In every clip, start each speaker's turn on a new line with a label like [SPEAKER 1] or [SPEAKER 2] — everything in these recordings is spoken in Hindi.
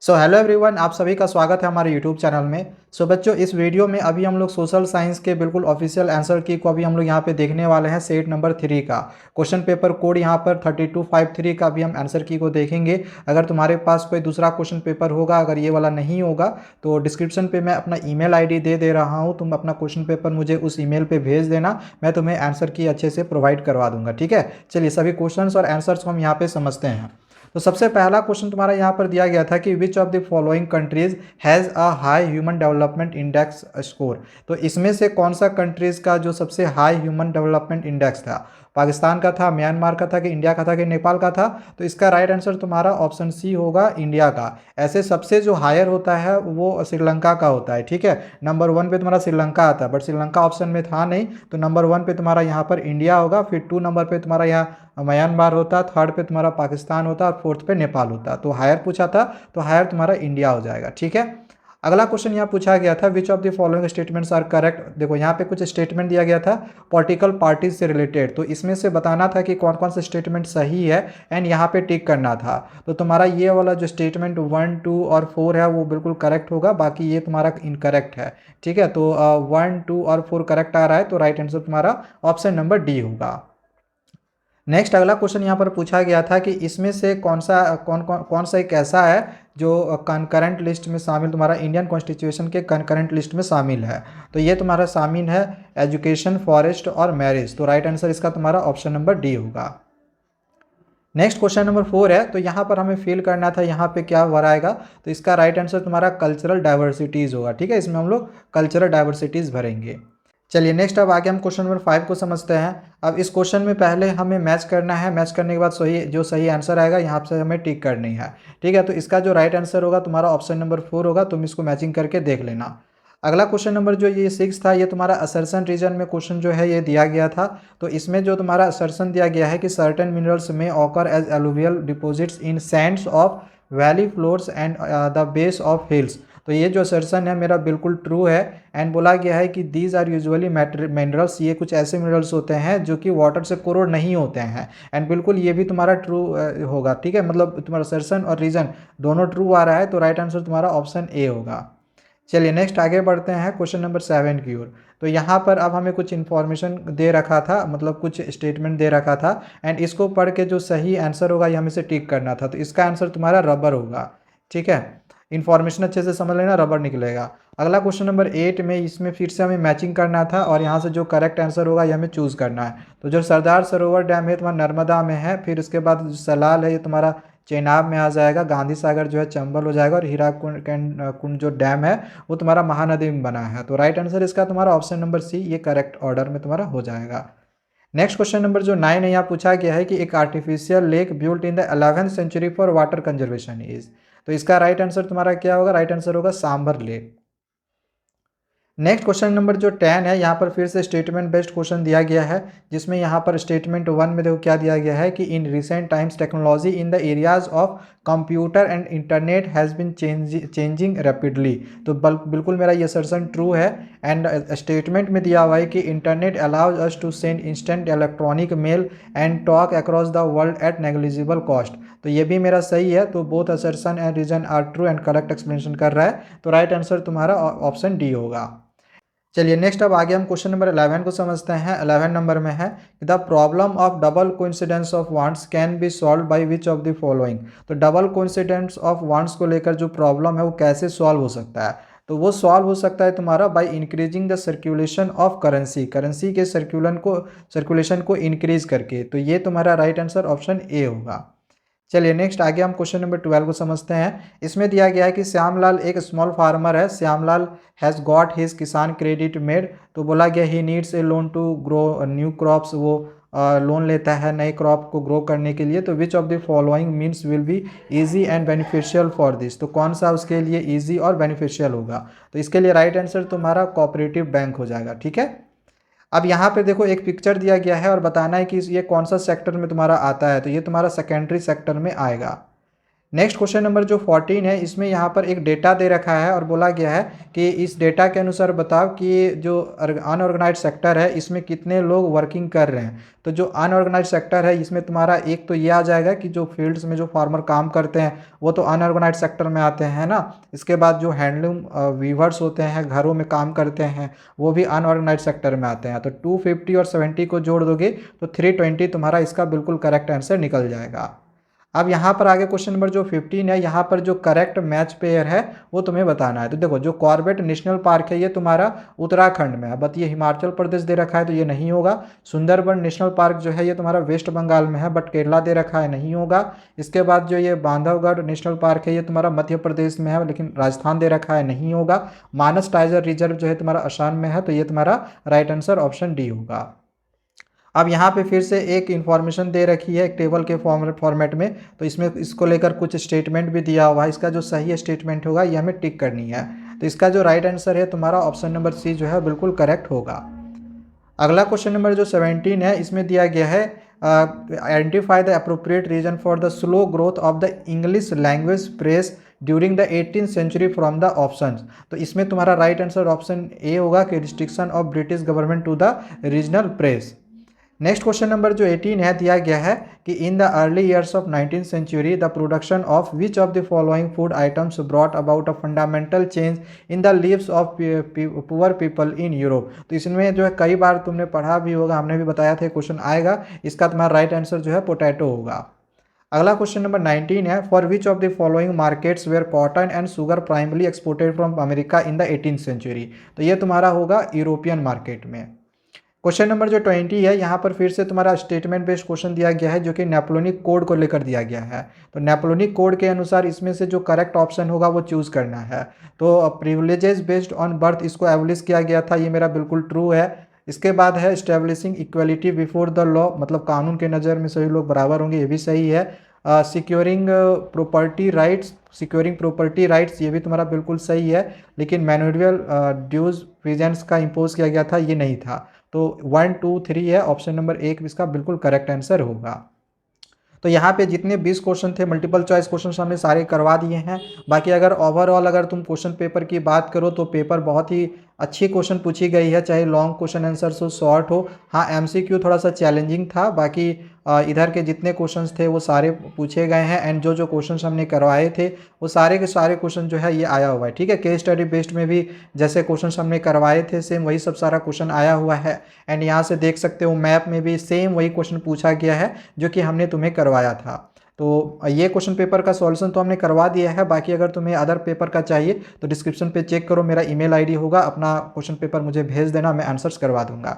[SPEAKER 1] हेलो एवरीवन, आप सभी का स्वागत है हमारे यूट्यूब चैनल में। बच्चों, इस वीडियो में अभी हम लोग सोशल साइंस के बिल्कुल ऑफिशियल आंसर की को अभी हम लोग यहाँ पे देखने वाले हैं। सेट नंबर 3 का क्वेश्चन पेपर कोड यहाँ पर 3253 का भी हम आंसर की को देखेंगे। अगर तुम्हारे पास कोई दूसरा क्वेश्चन पेपर होगा, अगर ये वाला नहीं होगा तो डिस्क्रिप्शन पे मैं अपना ईमेल आईडी दे रहा हूँ। तुम अपना क्वेश्चन पेपर मुझे उस ईमेल पे भेज देना, मैं तुम्हें आंसर की अच्छे से प्रोवाइड करवा दूंगा। ठीक है, चलिए सभी क्वेश्चन और आंसर्स को हम यहाँ पे समझते हैं। तो सबसे पहला क्वेश्चन तुम्हारा यहाँ पर दिया गया था कि विच of the following countries has a high human development index score. तो इसमें से कौन सा कंट्रीज का जो सबसे हाई ह्यूमन डेवलपमेंट इंडेक्स था, पाकिस्तान का था, म्यांमार का था, कि इंडिया का था, कि नेपाल का था? तो इसका राइट आंसर तुम्हारा ऑप्शन सी होगा, इंडिया का। ऐसे सबसे जो हायर होता है वो श्रीलंका का होता है। ठीक है, नंबर 1 पे तुम्हारा श्रीलंका आता है, बट श्रीलंका ऑप्शन में था नहीं, तो नंबर 1 पे तुम्हारा यहाँ पर इंडिया होगा। फिर 2 नंबर पे तुम्हारा यहाँ म्यांमार होता, थर्ड पे तुम्हारा पाकिस्तान होता और फोर्थ पे नेपाल होता। तो हायर पूछा था, तो हायर तुम्हारा इंडिया हो जाएगा। ठीक है, अगला क्वेश्चन यहाँ पूछा गया था which of the following statements are correct. देखो यहाँ पे कुछ स्टेटमेंट दिया गया था पॉलिटिकल पार्टीज से रिलेटेड, तो इसमें से बताना था कि कौन कौन से स्टेटमेंट सही है एंड यहाँ पे टिक करना था। तो तुम्हारा ये वाला जो स्टेटमेंट 1, 2 और 4 है वो बिल्कुल करेक्ट होगा, बाकी ये तुम्हारा इनकरेक्ट है। ठीक है, तो 1, 2 और 4 करेक्ट आ रहा है, तो राइट आंसर तुम्हारा ऑप्शन नंबर डी होगा। नेक्स्ट अगला क्वेश्चन यहाँ पर पूछा गया था कि इसमें से कौन सा एक ऐसा है जो कनकरेंट लिस्ट में शामिल, तुम्हारा इंडियन कॉन्स्टिट्यूशन के कनकरेंट लिस्ट में शामिल है। तो ये तुम्हारा शामिल है एजुकेशन, फॉरेस्ट और मैरिज। तो राइट आंसर इसका तुम्हारा ऑप्शन नंबर डी होगा। नेक्स्ट क्वेश्चन नंबर 4 है, तो यहाँ पर हमें फिल करना था यहाँ पे क्या भराएगा। तो इसका राइट आंसर तुम्हारा कल्चरल डाइवर्सिटीज़ होगा। ठीक है, इसमें हम लोग कल्चरल डाइवर्सिटीज़ भरेंगे। चलिए नेक्स्ट अब आगे हम क्वेश्चन नंबर 5 को समझते हैं। अब इस क्वेश्चन में पहले हमें मैच करना है, मैच करने के बाद सही आंसर आएगा यहाँ से हमें टिक करनी है। ठीक है, तो इसका जो राइट आंसर होगा तुम्हारा ऑप्शन नंबर 4 होगा, तुम इसको मैचिंग करके देख लेना। अगला क्वेश्चन नंबर जो ये 6 था, ये तुम्हारा असर्शन रीजन में क्वेश्चन जो है ये दिया गया था। तो इसमें जो तुम्हारा असर्शन दिया गया है कि सर्टेन मिनरल्स में occur as alluvial deposits in sands of valley floors and the base of hills. तो ये जो असर्शन है मेरा बिल्कुल ट्रू है। एंड बोला गया है कि दीज आर यूजुअली मिनरल्स, ये कुछ ऐसे मिनरल्स होते हैं जो कि वाटर से कोरोड नहीं होते हैं। एंड बिल्कुल ये भी तुम्हारा ट्रू होगा। ठीक है, मतलब तुम्हारा असर्शन और रीजन दोनों ट्रू आ रहा है, तो राइट आंसर तुम्हारा ऑप्शन ए होगा। चलिए नेक्स्ट आगे बढ़ते हैं क्वेश्चन नंबर 7 की ओर। तो यहाँ पर अब हमें कुछ इन्फॉर्मेशन दे रखा था, मतलब कुछ स्टेटमेंट दे रखा था, एंड इसको पढ़ के जो सही आंसर होगा ये हमें से टिक करना था। तो इसका आंसर तुम्हारा रबर होगा। ठीक है, इन्फॉर्मेशन अच्छे से समझ लेना, रबर निकलेगा। अगला क्वेश्चन नंबर 8 में इसमें फिर से हमें मैचिंग करना था, और यहाँ से जो करेक्ट आंसर होगा ये हमें चूज़ करना है। तो जो सरदार सरोवर डैम है तुम्हारा नर्मदा में है, फिर उसके बाद जो सलाल है ये तुम्हारा चेनाब में आ जाएगा, गांधी सागर जो है चंबल हो जाएगा, और हीरा कुंड जो डैम है वो तुम्हारा महानदी में बना है। तो राइट आंसर इसका तुम्हारा ऑप्शन नंबर सी, ये करेक्ट ऑर्डर में तुम्हारा हो जाएगा। नेक्स्ट क्वेश्चन नंबर जो 9 है, यहाँ पूछा गया है कि एक artificial lake built in the 11th century for water conservation is. तो इसका राइट आंसर तुम्हारा क्या होगा? राइट आंसर होगा Sambhar lake. Next question number जो 10 है, यहाँ पर फिर से स्टेटमेंट बेस्ड क्वेश्चन दिया गया है, जिसमें यहाँ पर स्टेटमेंट 1 में देखो क्या दिया गया है कि in recent times technology in the areas of computer and internet has been changing rapidly. तो बिल्कुल मेरा ये असर्शन ट्रू है। एंड स्टेटमेंट में दिया हुआ है कि internet allows us to send instant electronic mail and talk across the world at negligible cost. तो ये भी मेरा सही है। तो both assertion and reason are true and correct explanation कर रहा है, तो राइट आंसर तुम्हारा ऑप्शन डी होगा। चलिए नेक्स्ट अब आगे हम क्वेश्चन नंबर 11 को समझते हैं। 11 नंबर में है the problem of double coincidence of wants can be solve by which of the following. तो डबल कोइंसिडेंस ऑफ वांट्स को लेकर जो प्रॉब्लम है वो कैसे सॉल्व हो सकता है? तो वो सॉल्व हो सकता है तुम्हारा by increasing the circulation of currency, currency के सर्कुलेशन को इंक्रीज करके। तो ये तुम्हारा राइट आंसर ऑप्शन ए होगा। चलिए नेक्स्ट आगे हम क्वेश्चन नंबर 12 को समझते हैं। इसमें दिया गया है कि श्यामलाल एक स्मॉल फार्मर है, Shyamlal has got his Kisan credit made. तो बोला गया he needs a loan to grow new crops, वो लोन लेता है नए क्रॉप को ग्रो करने के लिए। तो विच of the following means will be easy and beneficial for this. तो कौन सा उसके लिए ईजी और बेनिफिशियल होगा? तो इसके लिए राइट आंसर तुम्हारा कोऑपरेटिव बैंक हो जाएगा। ठीक है, अब यहाँ पे देखो एक पिक्चर दिया गया है और बताना है कि ये कौन सा सेक्टर में तुम्हारा आता है। तो ये तुम्हारा सेकेंडरी सेक्टर में आएगा। नेक्स्ट क्वेश्चन नंबर जो 14 है, इसमें यहाँ पर एक डेटा दे रखा है और बोला गया है कि इस डेटा के अनुसार बताओ कि जो अनऑर्गेनाइज सेक्टर है इसमें कितने लोग वर्किंग कर रहे हैं। तो जो अनऑर्गेनाइज सेक्टर है इसमें तुम्हारा एक तो ये आ जाएगा कि जो फील्ड्स में जो फार्मर काम करते हैं वो तो अनऑर्गेनाइज सेक्टर में आते हैं ना। इसके बाद जो हैंडलूम वीवर्स होते हैं, घरों में काम करते हैं, वो भी अनऑर्गेनाइज सेक्टर में आते हैं। तो 250 और 70 को जोड़ दोगे तो 320 तुम्हारा इसका बिल्कुल करेक्ट आंसर निकल जाएगा। अब यहाँ पर आगे क्वेश्चन नंबर जो 15 है, यहाँ पर जो करेक्ट मैच पेयर है वो तुम्हें बताना है। तो देखो जो कॉर्बेट नेशनल पार्क है ये तुम्हारा उत्तराखंड में है, बट ये हिमाचल प्रदेश दे रखा है तो ये नहीं होगा। सुंदरबन नेशनल पार्क जो है ये तुम्हारा वेस्ट बंगाल में है, बट केरला दे रखा है, नहीं होगा। इसके बाद जो ये बांधवगढ़ नेशनल पार्क है ये तुम्हारा मध्य प्रदेश में है, लेकिन राजस्थान दे रखा है, नहीं होगा। मानस टाइगर रिजर्व जो है तुम्हारा असम में है, तो ये तुम्हारा राइट आंसर ऑप्शन डी होगा। अब यहाँ पे फिर से एक इन्फॉर्मेशन दे रखी है एक टेबल के फॉर्मेट में, तो इसमें इसको लेकर कुछ स्टेटमेंट भी दिया हुआ है। इसका जो सही स्टेटमेंट होगा ये हमें टिक करनी है। तो इसका जो राइट आंसर है तुम्हारा ऑप्शन नंबर सी जो है बिल्कुल करेक्ट होगा। अगला क्वेश्चन नंबर जो 17 है, इसमें दिया गया है identify the appropriate reason for the slow growth of the English language press during the 18th century from the options. तो इसमें तुम्हारा राइट आंसर ऑप्शन ए होगा कि restriction of British government to the regional press. Next question number जो 18 है, दिया गया है कि in the early years of 19th century the production of which of the following food items brought about a fundamental change in the leaves of poor people in Europe. तो इसमें जो है कई बार तुमने पढ़ा भी होगा, हमने भी बताया था क्वेश्चन आएगा। इसका तुम्हारा राइट आंसर जो है पोटैटो होगा। अगला क्वेश्चन नंबर 19 है, for which of the following markets were cotton and sugar primarily exported from America in the 18th century. तो ये तुम्हारा होगा यूरोपियन मार्केट में। क्वेश्चन नंबर जो 20 है, यहाँ पर फिर से तुम्हारा स्टेटमेंट बेस्ड क्वेश्चन दिया गया है जो कि नेपोलियनिक कोड को लेकर दिया गया है। तो नेपोलियनिक कोड के अनुसार इसमें से जो करेक्ट ऑप्शन होगा वो चूज़ करना है। तो प्रिविलेजेस बेस्ड ऑन बर्थ इसको एबलिश किया गया था, ये मेरा बिल्कुल ट्रू है। इसके बाद है establishing equality before the law, मतलब कानून के नज़र में सभी लोग बराबर होंगे, ये भी सही है। सिक्योरिंग प्रॉपर्टी राइट्स ये भी तुम्हारा बिल्कुल सही है, लेकिन मैनुअल ड्यूज विजेंट्स का इम्पोज किया गया था, ये नहीं था। तो 1 2 3 है, ऑप्शन नंबर 1 इसका बिल्कुल करेक्ट आंसर होगा। तो यहाँ पे जितने 20 क्वेश्चन थे मल्टीपल चॉइस क्वेश्चन हमने सारे करवा दिए हैं। बाकी अगर ओवरऑल अगर तुम क्वेश्चन पेपर की बात करो तो पेपर बहुत ही अच्छी क्वेश्चन पूछी गई है, चाहे लॉन्ग क्वेश्चन आंसर हो सार्ट हो। हाँ, एमसीक्यू थोड़ा सा चैलेंजिंग था, बाकी इधर के जितने क्वेश्चंस थे वो सारे पूछे गए हैं। एंड जो क्वेश्चंस हमने करवाए थे वो सारे के सारे क्वेश्चन जो है ये आया हुआ है, ठीक है। केस स्टडी बेस्ड में भी जैसे क्वेश्चंस हमने करवाए थे सेम वही सब सारा क्वेश्चन आया हुआ है। एंड यहाँ से देख सकते हो मैप में भी सेम वही क्वेश्चन पूछा गया है जो कि हमने तुम्हें करवाया था। तो ये क्वेश्चन पेपर का सॉल्यूशन तो हमने करवा दिया है। बाकी अगर तुम्हें अदर पेपर का चाहिए तो डिस्क्रिप्शन पे चेक करो, मेरा ईमेल आईडी होगा, अपना क्वेश्चन पेपर मुझे भेज देना, मैं आंसर्स करवा दूंगा।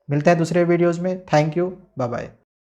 [SPEAKER 1] मिलते हैं दूसरे वीडियोज़ में। Thank you, bye bye.